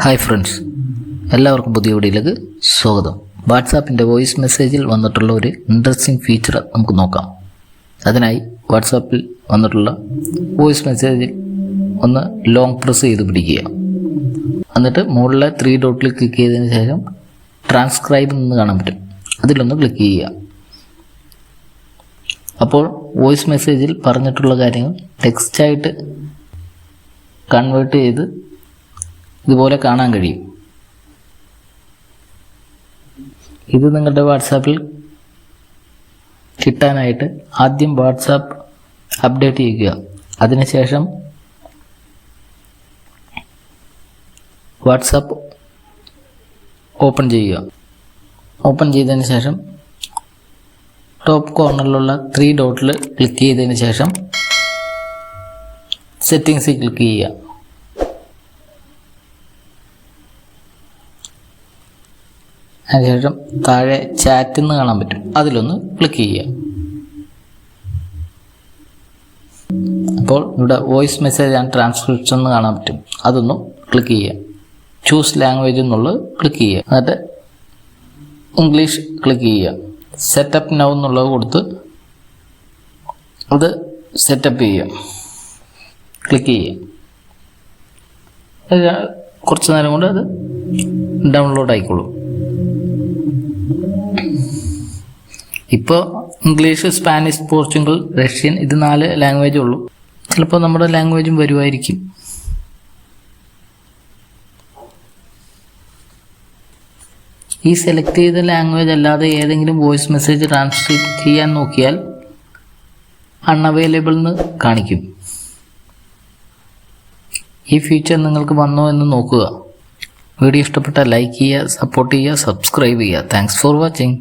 Hi friends, എല്ലാവർക്കും പുതിയ വീഡിയോയിലേക്ക് സ്വാഗതം. വാട്സാപ്പിൻ്റെ വോയിസ് മെസ്സേജിൽ വന്നിട്ടുള്ള ഒരു ഇൻട്രസ്റ്റിംഗ് ഫീച്ചർ നമുക്ക് നോക്കാം. അതിനായി വാട്സാപ്പിൽ വന്നിട്ടുള്ള വോയിസ് മെസ്സേജിൽ ഒന്ന് ലോങ് പ്രസ് ചെയ്ത് പിടിക്കുക. എന്നിട്ട് മുകളിലെ 3 ഡോട്ടിൽ ക്ലിക്ക് ചെയ്തതിന് ശേഷം ട്രാൻസ്ക്രൈബ് എന്ന് കാണാൻ പറ്റും, അതിലൊന്ന് ക്ലിക്ക് ചെയ്യുക. അപ്പോൾ വോയിസ് മെസ്സേജിൽ പറഞ്ഞിട്ടുള്ള കാര്യങ്ങൾ ടെക്സ്റ്റായിട്ട് കൺവേർട്ട് ചെയ്ത് ഇതുപോലെ കാണാൻ കഴിയും. ഇത് നിങ്ങളുടെ വാട്സാപ്പിൽ കിട്ടാനായിട്ട് ആദ്യം വാട്സാപ്പ് അപ്ഡേറ്റ് ചെയ്യുക. അതിനുശേഷം വാട്സാപ്പ് ഓപ്പൺ ചെയ്യുക. ഓപ്പൺ ചെയ്തതിന് ശേഷം ടോപ്പ് കോർണറിലുള്ള 3 ഡോട്ടിൽ ക്ലിക്ക് ചെയ്തതിന് ശേഷം സെറ്റിങ്സിൽ ക്ലിക്ക് ചെയ്യുക. അതിനുശേഷം താഴെ ചാറ്റ് എന്ന് കാണാൻ പറ്റും, അതിലൊന്ന് ക്ലിക്ക് ചെയ്യുക. അപ്പോൾ ഇവിടെ വോയിസ് മെസ്സേജ് ആൻഡ് ട്രാൻസ്ക്രിപ്ഷൻ എന്ന് കാണാൻ പറ്റും, അതൊന്ന് ക്ലിക്ക് ചെയ്യുക. ചൂസ് ലാംഗ്വേജ് എന്നുള്ളത് ക്ലിക്ക് ചെയ്യുക. എന്നിട്ട് ഇംഗ്ലീഷ് ക്ലിക്ക് ചെയ്യുക. സെറ്റപ്പ് നൗ എന്നുള്ളത് കൊടുത്ത് അത് സെറ്റപ്പ് ചെയ്യുക, ക്ലിക്ക് ചെയ്യുക. കുറച്ച് നേരം കൊണ്ട് അത് ഡൗൺലോഡ് ആയിക്കോളും. ഇപ്പോൾ ഇംഗ്ലീഷ്, സ്പാനിഷ്, പോർച്ചുഗൽ, റഷ്യൻ, ഇത് 4 ലാംഗ്വേജ് ഉള്ളൂ. ചിലപ്പോൾ നമ്മുടെ ലാംഗ്വേജും വരുമായിരിക്കും. ഈ സെലക്ട് ചെയ്ത ലാംഗ്വേജ് അല്ലാതെ ഏതെങ്കിലും വോയിസ് മെസ്സേജ് ട്രാൻസ്ലേറ്റ് ചെയ്യാൻ നോക്കിയാൽ അൺഅവൈലബിൾ എന്ന് കാണിക്കും. ഈ ഫീച്ചർ നിങ്ങൾക്ക് വന്നോ എന്ന് നോക്കുക. വീഡിയോ ഇഷ്ടപ്പെട്ടാൽ ലൈക്ക് ചെയ്യുക, സപ്പോർട്ട് ചെയ്യുക, സബ്സ്ക്രൈബ് ചെയ്യുക. Thanks for watching.